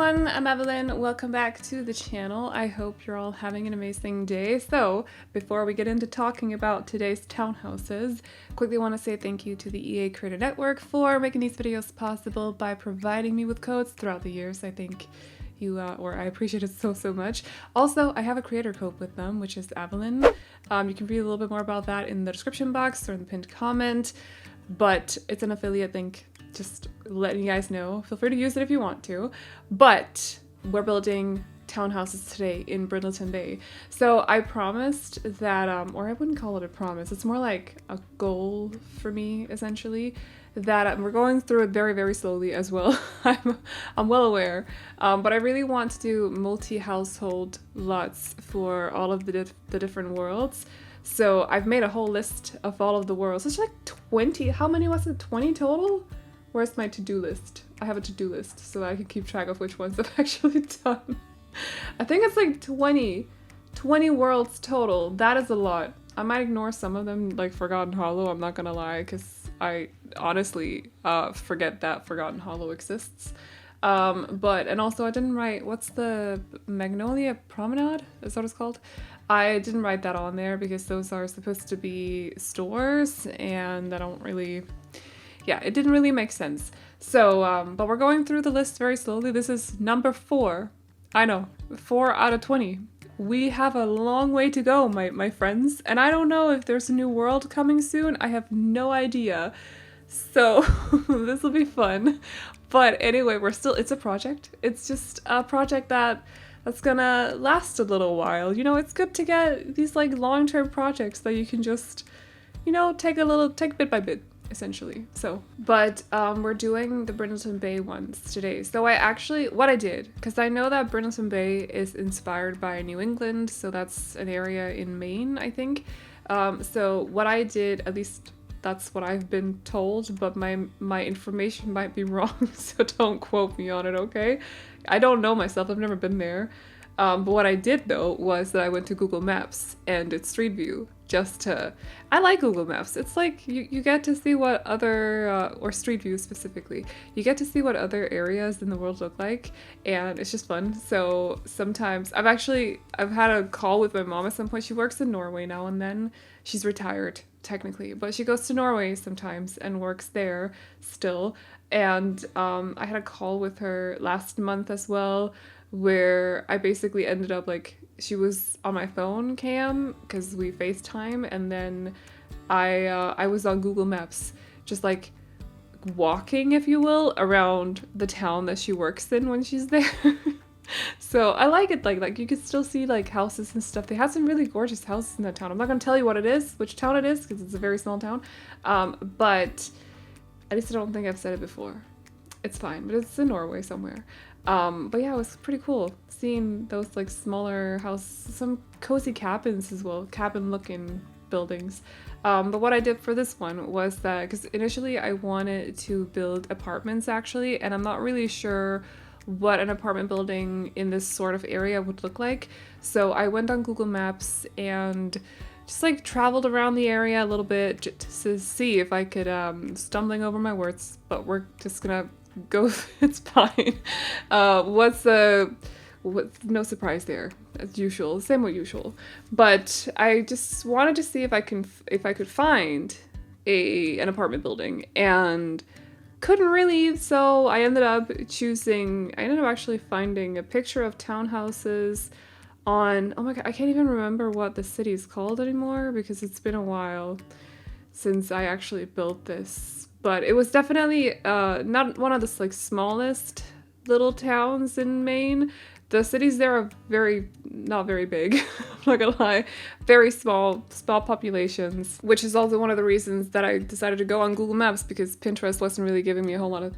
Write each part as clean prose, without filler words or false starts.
everyone, I'm Aveline. Welcome back to the channel. I hope you're all having an amazing day. So, before we get into talking about today's townhouses, quickly want to say thank you to the EA Creator Network for making these videos possible by providing me with codes throughout the years. I think I appreciate it so much. Also, I have a creator code with them, which is Aveline. You can read a little bit more about that in the description box or in the pinned comment, but it's an affiliate link. Just letting you guys know. Feel free to use it if you want to. But we're building townhouses today in Brindleton Bay. So I promised that, or I wouldn't call it a promise, it's more like a goal for me, essentially, that we're going through it very slowly as well. I'm well aware. But I really want to do multi-household lots for all of the different worlds. So I've made a whole list of all of the worlds. It's like 20, how many was it? 20 total? Where's my to-do list? I have a to-do list so that I can keep track of which ones I've actually done. I think it's like 20 worlds total. That is a lot. I might ignore some of them, like Forgotten Hollow, I'm not gonna lie, because I honestly forget that Forgotten Hollow exists. And also I didn't write, what's the Magnolia Promenade? Is that what it's called? I didn't write that on there because those are supposed to be stores and I don't really... Yeah, it didn't really make sense. So, but we're going through the list very slowly. This is number 4. I know, 4 out of 20. We have a long way to go, my friends. And I don't know if there's a new world coming soon. I have no idea. So, this will be fun. But anyway, it's a project. It's just a project that's gonna last a little while. You know, it's good to get these like long-term projects that you can just, you know, take bit by bit. Essentially. So, but we're doing the Brindleton Bay ones today. So what I did, because I know that Brindleton Bay is inspired by New England, so that's an area in Maine, I think. So what I did, at least that's what I've been told, but my information might be wrong, so don't quote me on it, okay? I don't know myself, I've never been there. But what I did though was that I went to Google Maps and it's Street View I like Google Maps. It's like you get to see what other, or Street View specifically, you get to see what other areas in the world look like and it's just fun. So sometimes I've had a call with my mom at some point. She works in Norway now and then. She's retired technically, but she goes to Norway sometimes and works there still. And I had a call with her last month as well, where I basically ended up like, she was on my phone cam because we FaceTime, and then I was on Google Maps, just like walking, if you will, around the town that she works in when she's there. So I like it, like you can still see like houses and stuff. They have some really gorgeous houses in that town. I'm not gonna tell you which town it is, because it's a very small town. But at least I don't think I've said it before. It's fine, but it's in Norway somewhere. But yeah, it was pretty cool seeing those like smaller houses, some cozy cabins as well, cabin looking buildings. But what I did for this one was that, because initially I wanted to build apartments actually, and I'm not really sure what an apartment building in this sort of area would look like. So I went on Google Maps and just like traveled around the area a little bit to see if I could, stumbling over my words, but we're just gonna go. It's fine. No surprise there, as usual, same with usual. But I just wanted to see if I could find an apartment building, and couldn't really, so I ended up actually finding a picture of townhouses on, oh my god, I can't even remember what the city is called anymore because it's been a while since I actually built this. But it was definitely not one of the like smallest little towns in Maine. The cities there are not very big, I'm not gonna lie. Very small populations, which is also one of the reasons that I decided to go on Google Maps, because Pinterest wasn't really giving me a whole lot of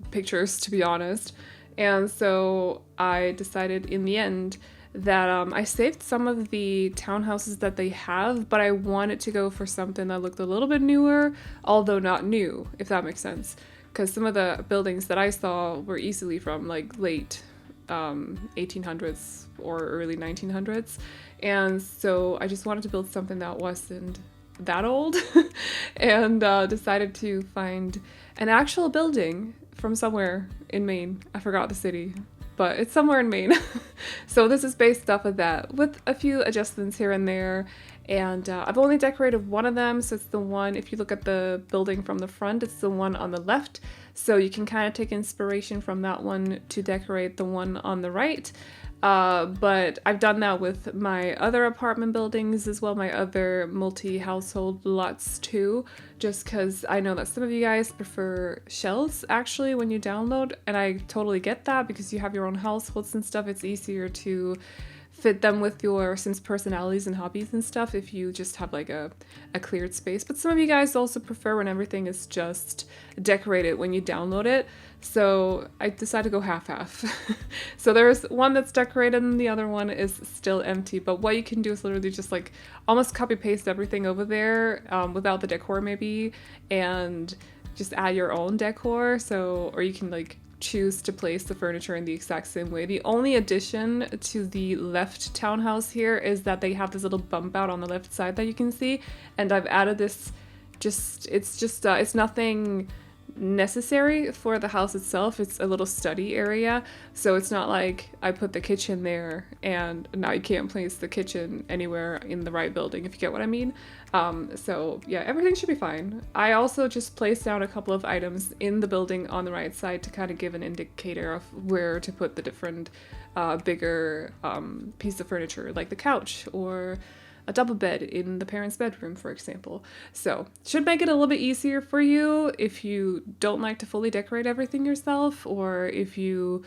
pictures, to be honest. And so I decided in the end that I saved some of the townhouses that they have, but I wanted to go for something that looked a little bit newer, although not new, if that makes sense. Because some of the buildings that I saw were easily from like late 1800s or early 1900s. And so I just wanted to build something that wasn't that old and decided to find an actual building from somewhere in Maine. I forgot the city. but it's somewhere in Maine. So this is based off of that with a few adjustments here and there. And I've only decorated one of them, so it's the one, if you look at the building from the front, it's the one on the left. So you can kind of take inspiration from that one to decorate the one on the right. But I've done that with my other apartment buildings as well, my other multi-household lots too, just because I know that some of you guys prefer shells actually when you download, and I totally get that because you have your own households and stuff. It's easier to fit them with your Sims personalities and hobbies and stuff if you just have like a cleared space. But some of you guys also prefer when everything is just decorated when you download it. So I decided to go half-half. So there's one that's decorated and the other one is still empty. But what you can do is literally just like almost copy paste everything over there without the decor maybe, and just add your own decor. So, or you can like choose to place the furniture in the exact same way. The only addition to the left townhouse here is that they have this little bump out on the left side that you can see, and I've added this it's nothing necessary for the house itself. It's a little study area, so it's not like I put the kitchen there and now you can't place the kitchen anywhere in the right building, if you get what I mean. So yeah, everything should be fine. I also just placed down a couple of items in the building on the right side to kind of give an indicator of where to put the different bigger piece of furniture, like the couch or a double bed in the parents' bedroom, for example. So should make it a little bit easier for you if you don't like to fully decorate everything yourself, or if you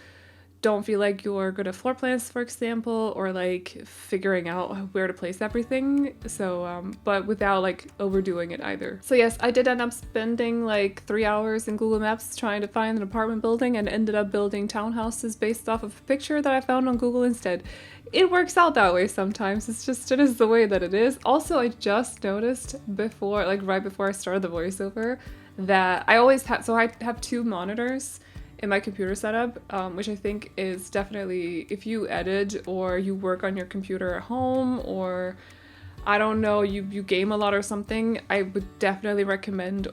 don't feel like you're good at floor plans, for example, or like figuring out where to place everything. So, but without like overdoing it either. So yes, I did end up spending like 3 hours in Google Maps trying to find an apartment building, and ended up building townhouses based off of a picture that I found on Google instead. It works out that way sometimes. It is the way that it is. Also, I just noticed before, like right before I started the voiceover, that I always have, so I have 2 monitors in my computer setup, which I think is definitely, if you edit or you work on your computer at home, or I don't know, you game a lot or something, I would definitely recommend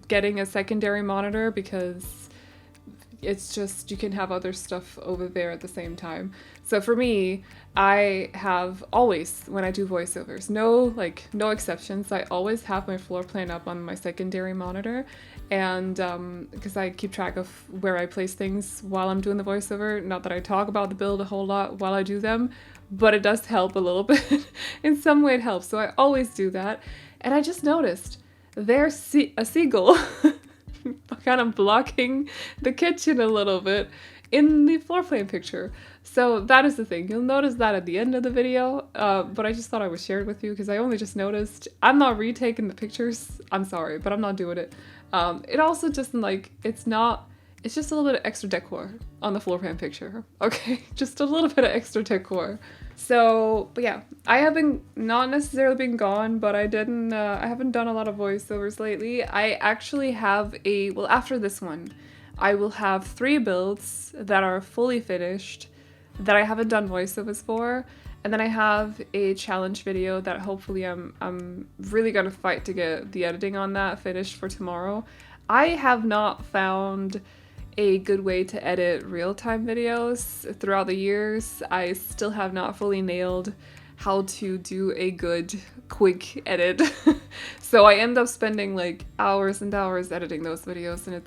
getting a secondary monitor, because it's just, you can have other stuff over there at the same time. So for me, I have always, when I do voiceovers, no exceptions, I always have my floor plan up on my secondary monitor. And because I keep track of where I place things while I'm doing the voiceover. Not that I talk about the build a whole lot while I do them, but it does help a little bit. In some way it helps, so I always do that. And I just noticed there's a seagull kind of blocking the kitchen a little bit in the floor plan picture. So that is the thing. You'll notice that at the end of the video, but I just thought I would share it with you because I only just noticed. I'm not retaking the pictures. I'm sorry, but I'm not doing it. It also just it's just a little bit of extra decor on the floor plan picture. Okay, just a little bit of extra decor. So, but yeah, I haven't not necessarily been gone, but I haven't done a lot of voiceovers lately. I actually have after this one, I will have 3 builds that are fully finished that I haven't done voiceovers for. And then I have a challenge video that hopefully I'm really gonna fight to get the editing on that finished for tomorrow. I have not found a good way to edit real-time videos throughout the years. I still have not fully nailed how to do a good quick edit. So I end up spending like hours and hours editing those videos, and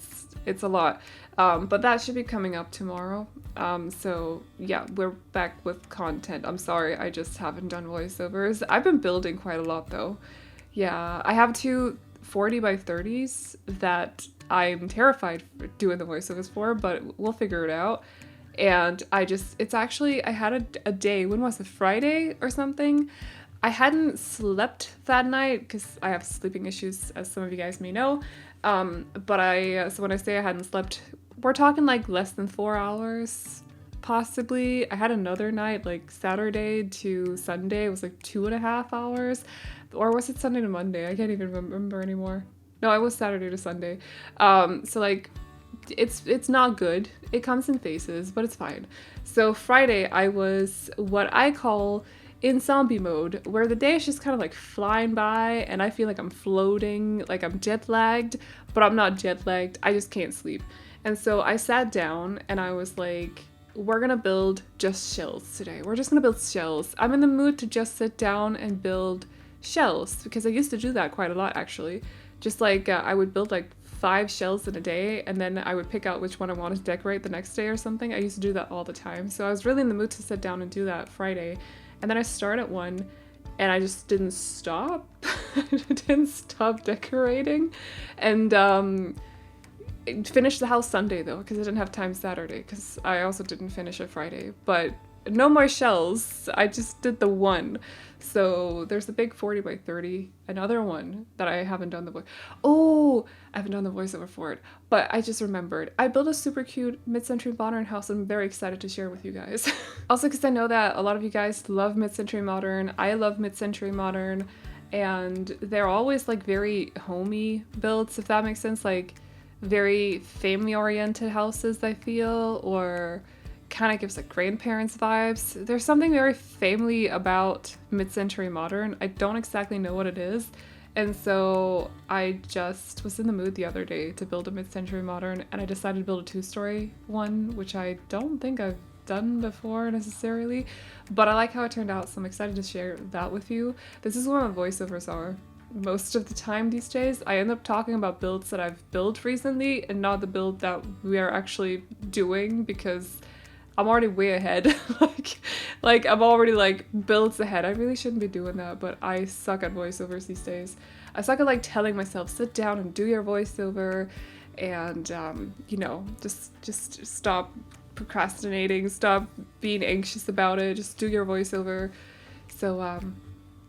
it's a lot. But that should be coming up tomorrow. So yeah, we're back with content. I'm sorry, I just haven't done voiceovers. I've been building quite a lot though. Yeah, I have 2 40 by 30s that I'm terrified for doing the voiceovers for, but we'll figure it out. And I had a day, when was it, Friday or something? I hadn't slept that night because I have sleeping issues, as some of you guys may know. But so when I say I hadn't slept, we're talking like less than 4 hours, possibly. I had another night, like Saturday to Sunday, it was like 2.5 hours. Or was it Sunday to Monday? I can't even remember anymore. No, it was Saturday to Sunday. So like, it's not good. It comes in phases, but it's fine. So Friday, I was what I call in zombie mode, where the day is just kind of like flying by and I feel like I'm floating, like I'm jet lagged, but I'm not jet lagged. I just can't sleep. And so I sat down and I was like, we're gonna build just shells today. We're just gonna build shells. I'm in the mood to just sit down and build shells because I used to do that quite a lot actually. Just like I would build like 5 shells in a day and then I would pick out which one I wanted to decorate the next day or something. I used to do that all the time. So I was really in the mood to sit down and do that Friday. And then I started one and I just didn't stop. I didn't stop decorating. And finished the house Sunday though, because I didn't have time Saturday, because I also didn't finish it Friday. But no more shells. I just did the one. So there's the big 40 by 30, another one that I haven't done the voice. Oh, I haven't done the voiceover for it, but I just remembered. I built a super cute mid-century modern house. I'm very excited to share with you guys. Also, because I know that a lot of you guys love mid-century modern. I love mid-century modern, and they're always like very homey builds, if that makes sense. Like very family-oriented houses, I feel, or kind of gives like grandparents vibes. There's something very family about mid-century modern. I don't exactly know what it is. And so I just was in the mood the other day to build a mid-century modern, and I decided to build a 2-story one, which I don't think I've done before necessarily, but I like how it turned out, so I'm excited to share that with you. This is what my voiceovers are. Most of the time these days, I end up talking about builds that I've built recently and not the build that we are actually doing, because I'm already way ahead. like I'm already like builds ahead. I really shouldn't be doing that, but I suck at voiceovers these days. I suck at like telling myself, sit down and do your voiceover, and you know, just stop procrastinating, stop being anxious about it, just do your voiceover. So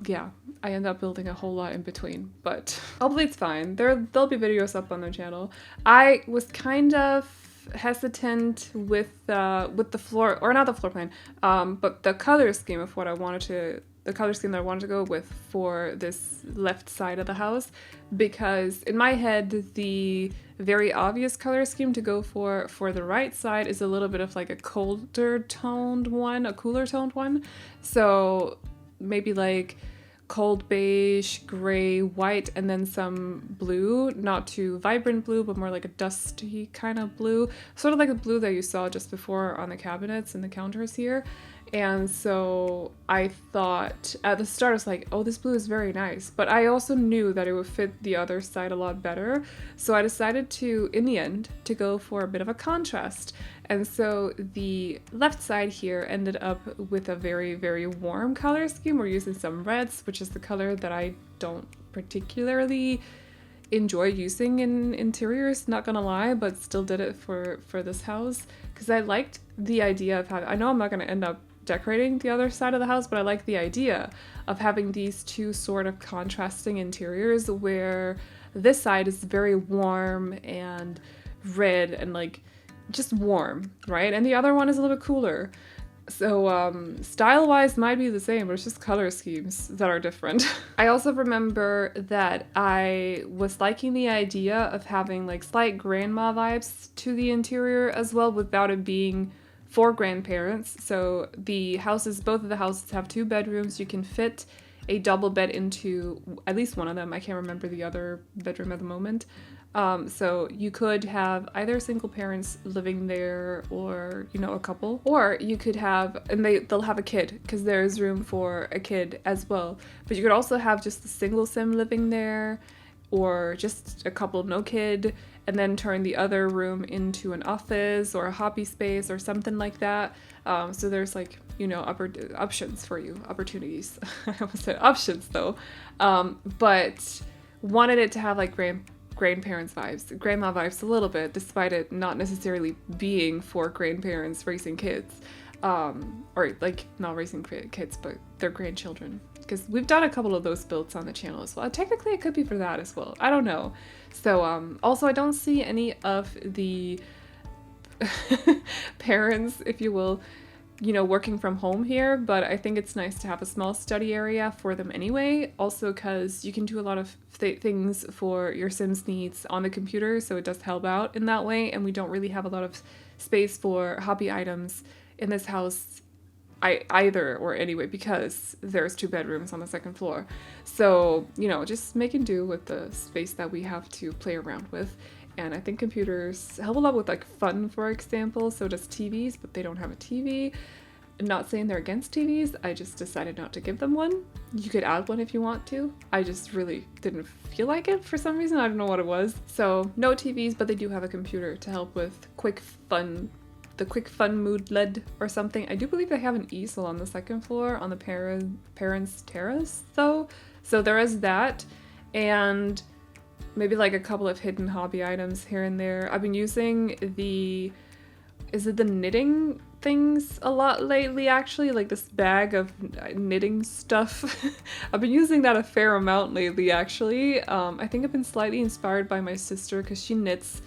yeah, I end up building a whole lot in between, but hopefully it's fine. There'll be videos up on the channel. I was kind of hesitant with the floor, or not the floor plan, but the color scheme of what I wanted to, the color scheme that I wanted to go with for this left side of the house, because in my head the very obvious color scheme to go for the right side is a little bit of like a colder toned one, a cooler toned one. So maybe like cold beige, gray, white, and then some blue, not too vibrant blue, but more like a dusty kind of blue, sort of like the blue that you saw just before on the cabinets and the counters here. And so I thought at the start, I was like, oh, this blue is very nice, but I also knew that it would fit the other side a lot better. So I decided to, in the end, to go for a bit of a contrast. And so the left side here ended up with a very, very warm color scheme. We're using some reds, which is the color that I don't particularly enjoy using in interiors, not gonna lie, but still did it for this house because I liked the idea of having, I know I'm not gonna end up decorating the other side of the house, but I like the idea of having these two sort of contrasting interiors where this side is very warm and red and like just warm, right? And the other one is a little bit cooler. So style-wise might be the same, but it's just color schemes that are different. I also remember that I was liking the idea of having like slight grandma vibes to the interior as well, without it being for grandparents. So the houses, both of the houses have 2 bedrooms. You can fit a double bed into at least one of them. I can't remember the other bedroom at the moment. So you could have either single parents living there, or, you know, a couple, or you could have, and they'll have a kid because there is room for a kid as well. But you could also have just the single sim living there, or just a couple, no kid, and then turn the other room into an office or a hobby space or something like that. So there's like, you know, options for you, opportunities. I almost said options though. But wanted it to have like grandparents vibes, grandma vibes a little bit, despite it not necessarily being for grandparents raising kids, or like not raising kids, but their grandchildren. Because we've done a couple of those builds on the channel as well. Technically, it could be for that as well. I don't know. So also, I don't see any of the parents, if you will, you know, working from home here, but I think it's nice to have a small study area for them anyway. Also, because you can do a lot of things for your Sims needs on the computer, so it does help out in that way. And we don't really have a lot of space for hobby items in this house either, or anyway, because there's 2 bedrooms on the 2nd floor. So, you know, just making do with the space that we have to play around with. And I think computers help a lot with like fun, for example. So does TVs, but they don't have a TV. I'm not saying they're against TVs, I just decided not to give them one. You could add one if you want to. I just really didn't feel like it for some reason. I don't know what it was. So no TVs, but they do have a computer to help with quick fun, the quick fun mood LED or something. I do believe they have an easel on the second floor on the parents' terrace though. So there is that, and maybe like a couple of hidden hobby items here and there. I've been using the knitting things a lot lately, actually, like this bag of knitting stuff. I've been using that a fair amount lately, actually. I think I've been slightly inspired by my sister because she knits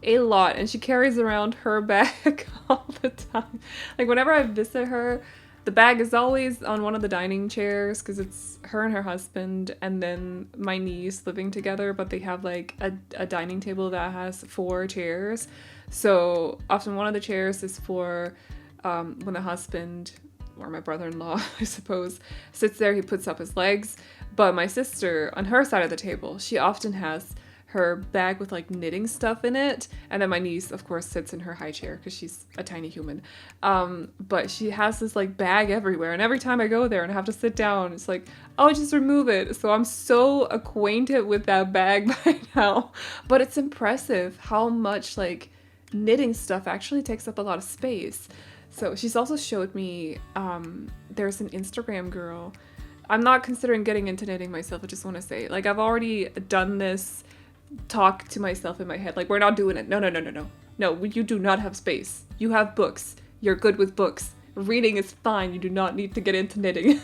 a lot and she carries around her bag all the time. Like whenever I visit her, the bag is always on one of the dining chairs because it's her and her husband and then my niece living together, but they have like a dining table that has 4 chairs. So often one of the chairs is for when the husband, or my brother-in-law, I suppose, sits there, he puts up his legs. But my sister, on her side of the table, she often has her bag with like knitting stuff in it, and then my niece of course sits in her high chair because she's a tiny human, but she has this like bag everywhere, and every time I go there and I have to sit down, it's like, oh, just remove it. So I'm so acquainted with that bag by now. But it's impressive how much like knitting stuff actually takes up a lot of space. So she's also showed me, there's an Instagram girl. I'm not considering getting into knitting myself, I just want to say, like, I've already done this talk to myself in my head, like, we're not doing it. No, you do not have space. You have books. You're good with books. Reading is fine. You do not need to get into knitting.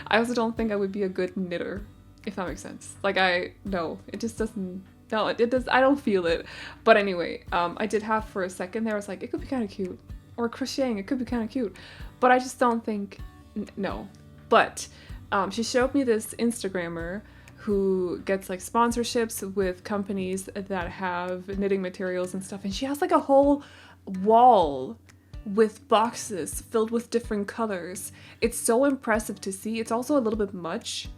I also don't think I would be a good knitter, if that makes sense. Like, it just doesn't, no, it does, I don't feel it. But anyway, I did have for a second there, I was like, it could be kind of cute. Or crocheting, it could be kind of cute. But I just don't think, no. But she showed me this Instagrammer who gets like sponsorships with companies that have knitting materials and stuff, and she has like a whole wall with boxes filled with different colors. It's so impressive to see. It's also a little bit much,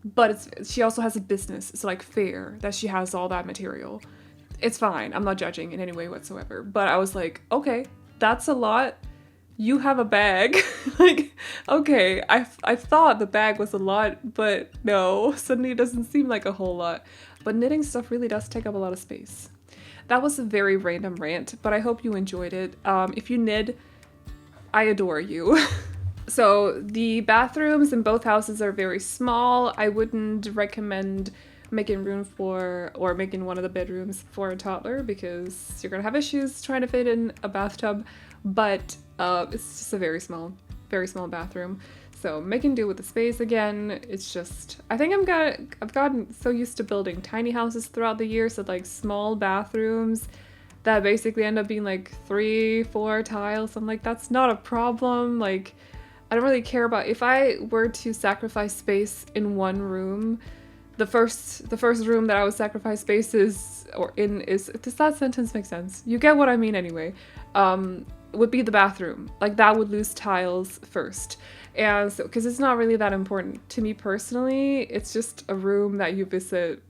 but she also has a business, so like fair that she has all that material. It's fine, I'm not judging in any way whatsoever, but I was like, okay, that's a lot. You have a bag. Like, okay, I thought the bag was a lot, but no, suddenly it doesn't seem like a whole lot. But knitting stuff really does take up a lot of space. That was a very random rant, but I hope you enjoyed it. If you knit, I adore you. So the bathrooms in both houses are very small. I wouldn't recommend making room for, or making one of the bedrooms for a toddler because you're gonna have issues trying to fit in a bathtub. But it's just a very small bathroom. So making do with the space again. It's just, I think I've gotten so used to building tiny houses throughout the years, so like small bathrooms that basically end up being like 3-4 tiles. I'm like, that's not a problem. Like, I don't really care about, if I were to sacrifice space in one room, the first room that I would sacrifice space is, does that sentence make sense? You get what I mean anyway. Would be the bathroom. Like, that would lose tiles first. And so, because it's not really that important to me personally, it's just a room that you visit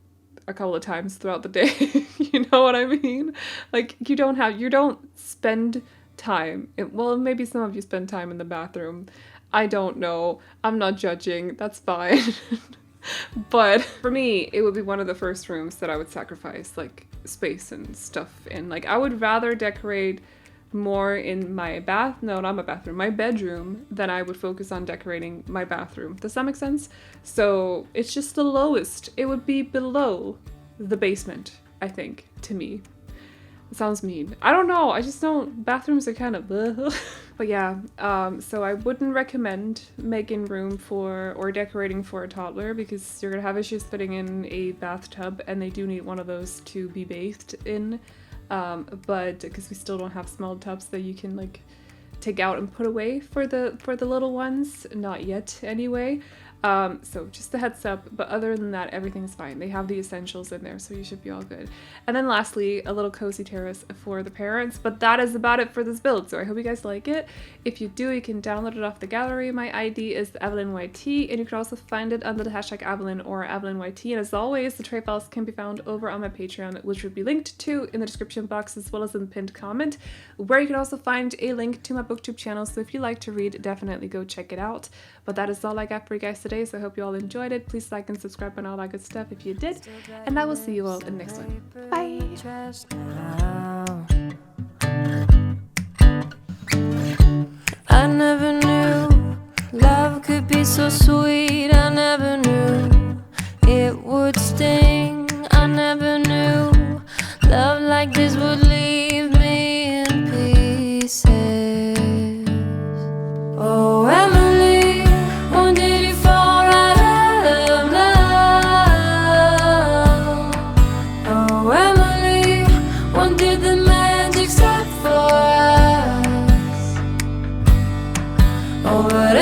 a couple of times throughout the day. You know what I mean? Like, you don't spend time, well, maybe some of you spend time in the bathroom. I don't know. I'm not judging. That's fine. But for me, it would be one of the first rooms that I would sacrifice, like, space and stuff in. Like, I would rather decorate more in my my bedroom than I would focus on decorating my bathroom. Does that make sense? So it's just the lowest. It would be below the basement, I think, to me. It sounds mean. I don't know. I just don't, bathrooms are kind of But yeah, so I wouldn't recommend making room for or decorating for a toddler because you're gonna have issues fitting in a bathtub, and they do need one of those to be bathed in. But because we still don't have small tubs that you can like take out and put away for the little ones, not yet anyway. So just a heads up, but other than that, everything's fine. They have the essentials in there, so you should be all good. And then lastly, a little cozy terrace for the parents, but that is about it for this build. So I hope you guys like it. If you do, you can download it off the gallery. My ID is AvelineYT, and you can also find it under the hashtag Aveline or AvelineYT. And as always, the tray files can be found over on my Patreon, which will be linked to in the description box as well as in the pinned comment, where you can also find a link to my booktube channel. So if you like to read, definitely go check it out. But that is all I got for you guys today, so I hope you all enjoyed it. Please like and subscribe and all that good stuff if you did, and I will see you all in the next one. Bye! I never knew love could be so sweet. I never knew it would sting. I never knew love like this would leave me in pieces. Oh, Emily, when did you fall out of love? Oh, Emily, when did the magic stop for us? Oh, but